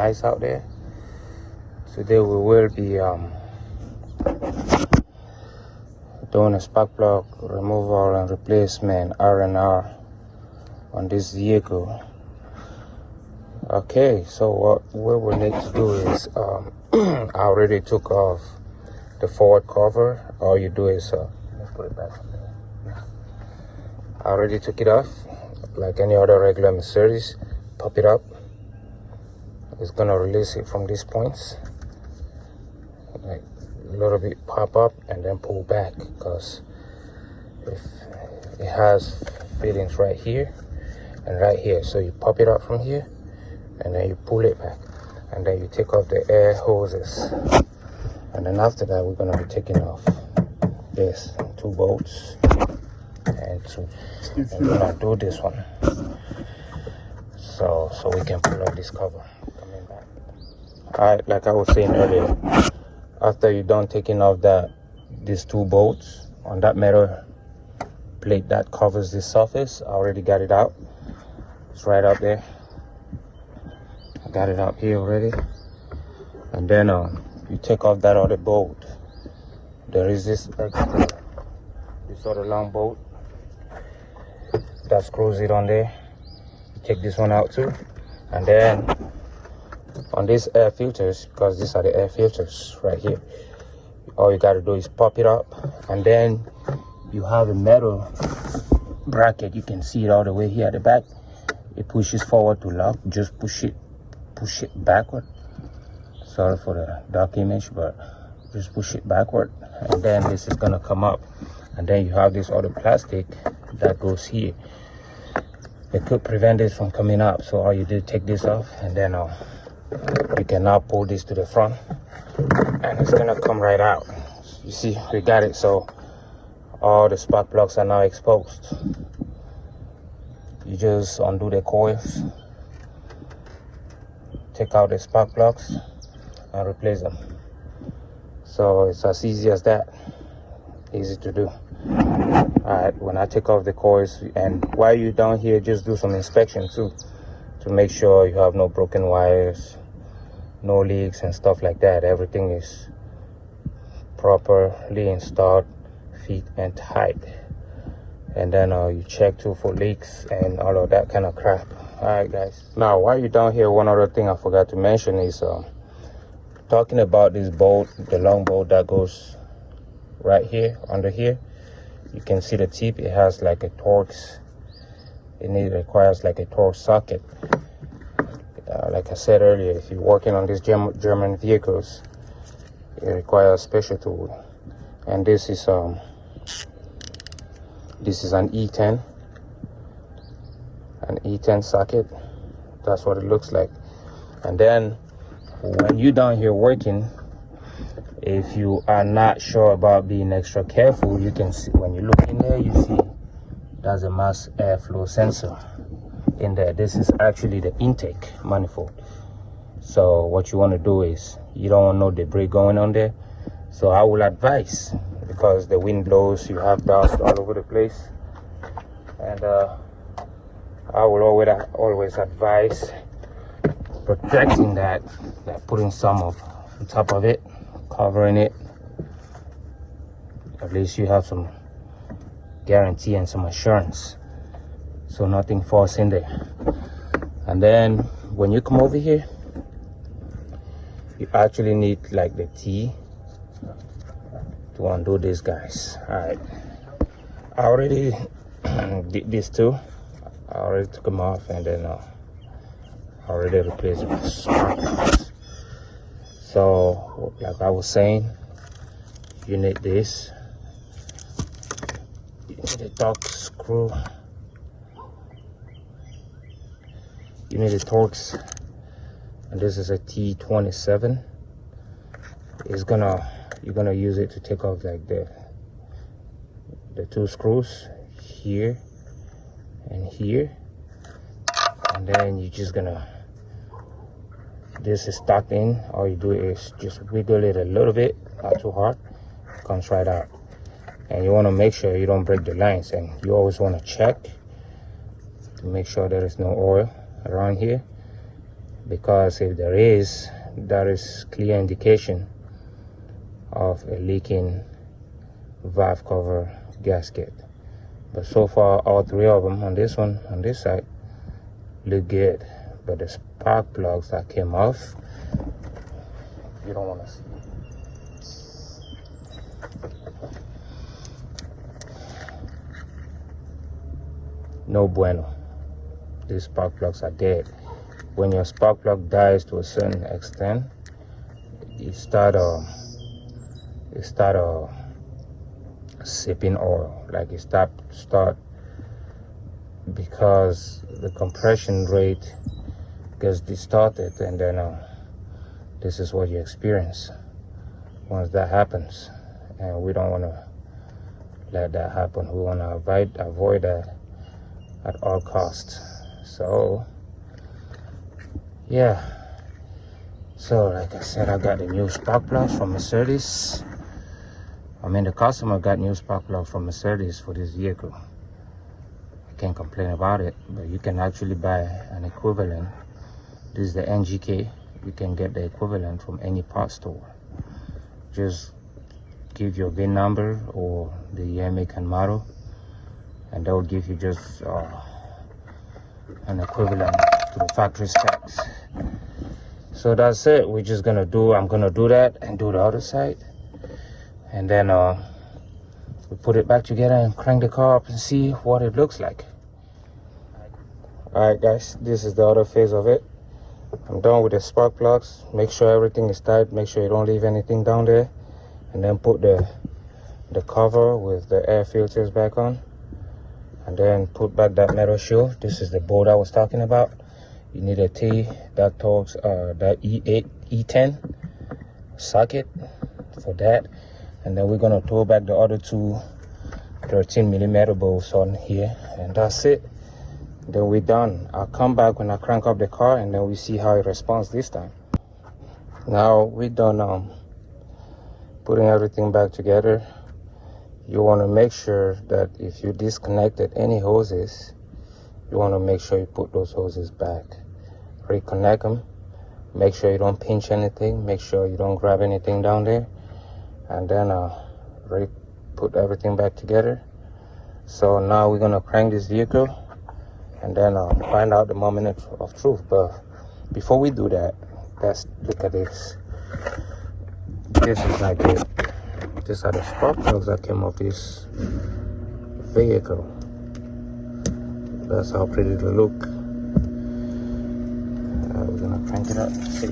nice out there. Today we will be doing a spark plug removal and replacement R&R on this vehicle. Okay, so what we will need to do is I already took off the forward cover. All you do is let's put it back on there. I already took it off like any other regular Mercedes. Pop it up. It's gonna release it from these points, like a little bit pop up and then pull back, because if it has fittings right here and right here, so you pop it up from here and then you pull it back, and then you take off the air hoses, and then after that we're gonna be taking off this 2 bolts and 2, and we're gonna do this one so we can pull out this cover coming back. All right, like I was saying earlier, after you're done taking off these 2 bolts on that metal plate that covers this surface, I already got it out. It's right up there. I got it up here already. And then you take off that other bolt. There is this other long bolt that screws it on there. You take this one out too. And then on these air filters, because these are the air filters right here, all you got to do is pop it up, and then you have a metal bracket. You can see it all the way here at the back. It pushes forward to lock. Just push it backward. Sorry for the dark image, but just push it backward, and then this is gonna come up, and then you have this other plastic that goes here. It could prevent this from coming up, so all you do, take this off, and then you can now pull this to the front, and it's gonna come right out. You see, we got it. So all the spark plugs are now exposed. You just undo the coils, take out the spark plugs and replace them. So it's as easy as that. Easy to do. Alright, when I take off the coils, and while you're down here, just do some inspection too, to make sure you have no broken wires, no leaks and stuff like that. Everything is properly installed, fit and tight. And then you check too for leaks and all of that kind of crap. Alright guys, now while you're down here, one other thing I forgot to mention is talking about this bolt, the long bolt that goes right here under here. You can see the tip. It has like a Torx. It requires like a Torx socket. Like I said earlier, if you're working on these German vehicles, it requires a special tool. And this is an E10, an E10 socket. That's what it looks like. And then when you're down here working, if you are not sure about being extra careful, you can see, when you look in there, you see there's a mass airflow sensor in there. This is actually the intake manifold. So what you want to do is, you don't want no debris going on there. So I will advise, because the wind blows, you have dust all over the place, and I will always advise protecting that, like putting some on top of it, covering it. At least you have some guarantee and some assurance, so nothing falls in there. And then when you come over here, you actually need like the T to undo these guys. All right, I already did this too. I already took them off, and then I already replaced it with spark plugs. So like I was saying, you need this. You need a Torx screw. You need a Torx, and this is a T27. You're gonna use it to take off like the 2 screws here and here, and then you're just gonna, this is stuck in. All you do is just wiggle it a little bit, not too hard. It comes right out. And you want to make sure you don't break the lines, and you always want to check to make sure there is no oil around here. because if there is, that is clear indication of a leaking valve cover gasket. But so far, all three of them on this one, on this side, look good. But the spark plugs that came off, you don't want to see. No bueno. These spark plugs are dead. When your spark plug dies to a certain extent, you start sipping oil, like it start because the compression rate gets distorted, and then this is what you experience once that happens. And we don't want to let that happen. We want to avoid that at all costs. So yeah, so like I said, I got the new spark plugs from Mercedes. I mean, the customer got new spark plugs from Mercedes for this vehicle. I can't complain about it, but you can actually buy an equivalent. This is the NGK. You can get the equivalent from any parts store. Just give your VIN number or the year, make and model, and that will give you just an equivalent to the factory specs. So that's it. We're just gonna I'm gonna do that and do the other side, and then we put it back together and crank the car up and see what it looks like. All right guys, this is the other phase of it. I'm done with the spark plugs. Make sure everything is tight, make sure you don't leave anything down there, and then put the cover with the air filters back on, and then put back that metal shield. This is the bolt I was talking about. You need a T that torques that E8 E10 socket for that, and then we're gonna throw back the other two 13mm bolts on here, and that's it. Then we're done. I'll come back when I crank up the car, and then we see how it responds this time. Now we're done putting everything back together. You want to make sure that if you disconnected any hoses, you want to make sure you put those hoses back. Reconnect them. Make sure you don't pinch anything. Make sure you don't grab anything down there. And then put everything back together. So now we're going to crank this vehicle and then find out the moment of truth. But before we do that, let's look at this. This is like it. These are the spark plugs that came off this vehicle. That's how pretty they look. We're gonna crank it up. See.